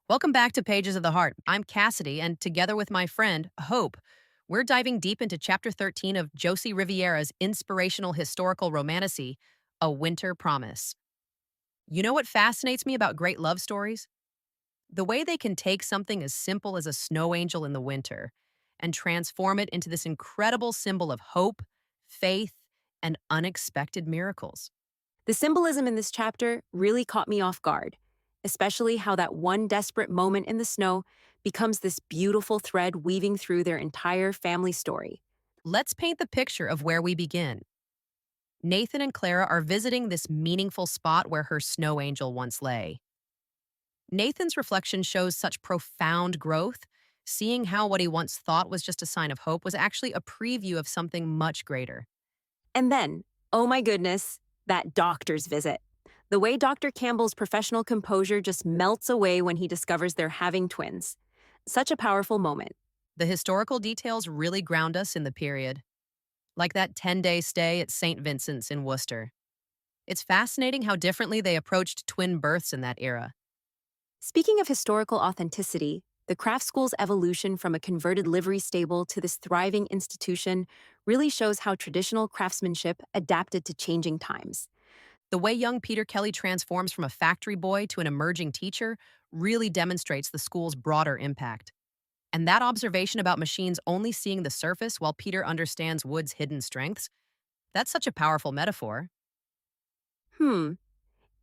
Welcome back to Pages of the Heart. I'm Cassidy, and together with my friend, Hope, we're diving deep into Chapter 13 of Josie Riviera's inspirational historical romantasy, A Winter Promise. You know what fascinates me about great love stories? The way they can take something as simple as a snow angel in the winter and transform it into this incredible symbol of hope, faith, and unexpected miracles. The symbolism in this chapter really caught me off guard, especially how that one desperate moment in the snow becomes this beautiful thread weaving through their entire family story. Let's paint the picture of where we begin. Nathan and Clara are visiting this meaningful spot where her snow angel once lay. Nathan's reflection shows such profound growth, seeing how what he once thought was just a sign of hope was actually a preview of something much greater. And then, oh my goodness, that doctor's visit. The way Dr. Campbell's professional composure just melts away when he discovers they're having twins. Such a powerful moment. The historical details really ground us in the period, like that 10-day stay at St. Vincent's in Worcester. It's fascinating how differently they approached twin births in that era. Speaking of historical authenticity, the craft school's evolution from a converted livery stable to this thriving institution really shows how traditional craftsmanship adapted to changing times. The way young Peter Kelly transforms from a factory boy to an emerging teacher really demonstrates the school's broader impact. And that observation about machines only seeing the surface while Peter understands wood's hidden strengths, that's such a powerful metaphor. Hmm,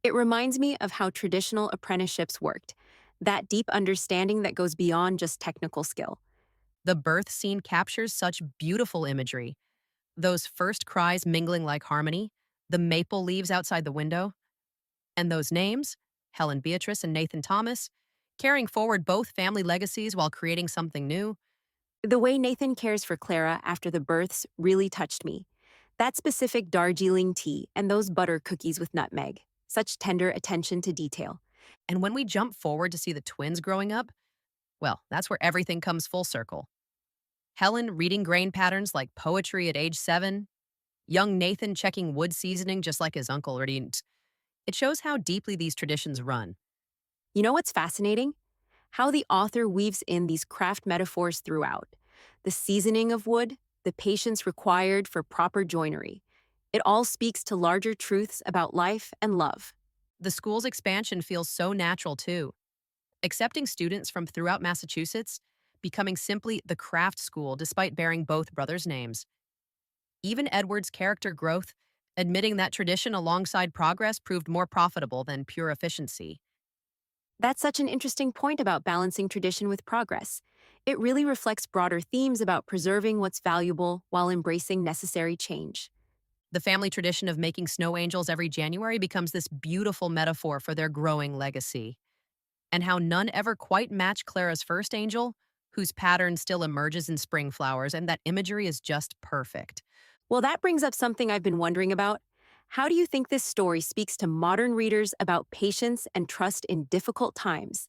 it reminds me of how traditional apprenticeships worked, that deep understanding that goes beyond just technical skill. The birth scene captures such beautiful imagery. Those first cries mingling like harmony, the maple leaves outside the window, and those names, Helen Beatrice and Nathan Thomas, carrying forward both family legacies while creating something new. The way Nathan cares for Clara after the births really touched me. That specific Darjeeling tea and those butter cookies with nutmeg. Such tender attention to detail. And when we jump forward to see the twins growing up, well, that's where everything comes full circle. Helen reading grain patterns like poetry at age 7, young Nathan checking wood seasoning just like his uncle read. It shows how deeply these traditions run. You know what's fascinating? How the author weaves in these craft metaphors throughout. The seasoning of wood, the patience required for proper joinery. It all speaks to larger truths about life and love. The school's expansion feels so natural too, accepting students from throughout Massachusetts, becoming simply the craft school despite bearing both brothers' names. Even Edward's character growth, admitting that tradition alongside progress proved more profitable than pure efficiency. That's such an interesting point about balancing tradition with progress. It really reflects broader themes about preserving what's valuable while embracing necessary change. The family tradition of making snow angels every January becomes this beautiful metaphor for their growing legacy. And how none ever quite match Clara's first angel, whose pattern still emerges in spring flowers, and that imagery is just perfect. Well, that brings up something I've been wondering about. How do you think this story speaks to modern readers about patience and trust in difficult times?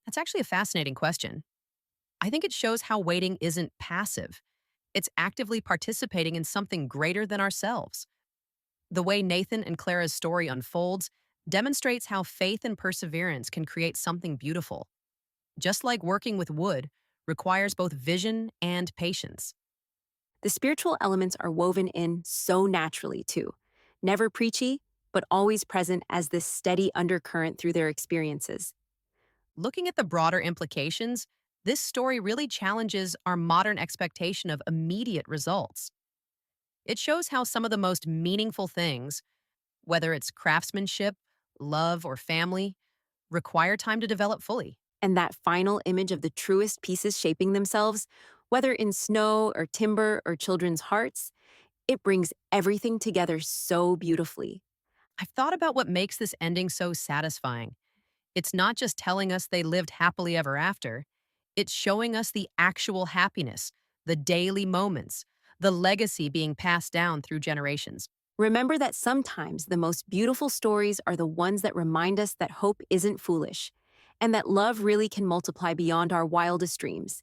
That's actually a fascinating question. I think it shows how waiting isn't passive. It's actively participating in something greater than ourselves. The way Nathan and Clara's story unfolds demonstrates how faith and perseverance can create something beautiful. Just like working with wood requires both vision and patience. The spiritual elements are woven in so naturally, too. Never preachy, but always present as this steady undercurrent through their experiences. Looking at the broader implications, this story really challenges our modern expectation of immediate results. It shows how some of the most meaningful things, whether it's craftsmanship, love, or family, require time to develop fully. And that final image of the truest pieces shaping themselves, whether in snow or timber or children's hearts, it brings everything together so beautifully. I've thought about what makes this ending so satisfying. It's not just telling us they lived happily ever after, it's showing us the actual happiness, the daily moments, the legacy being passed down through generations. Remember that sometimes the most beautiful stories are the ones that remind us that hope isn't foolish and that love really can multiply beyond our wildest dreams.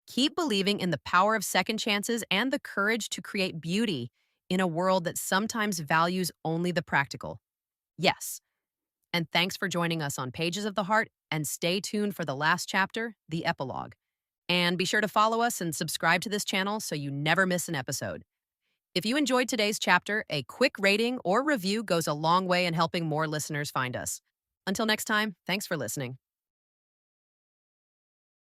Keep believing in the power of second chances and the courage to create beauty in a world that sometimes values only the practical. Yes, And thanks for joining us on Pages of the Heart, and stay tuned for the last chapter, the epilogue. And be sure to follow us and subscribe to this channel so you never miss an episode. If you enjoyed today's chapter, a quick rating or review goes a long way in helping more listeners find us. Until next time, thanks for listening.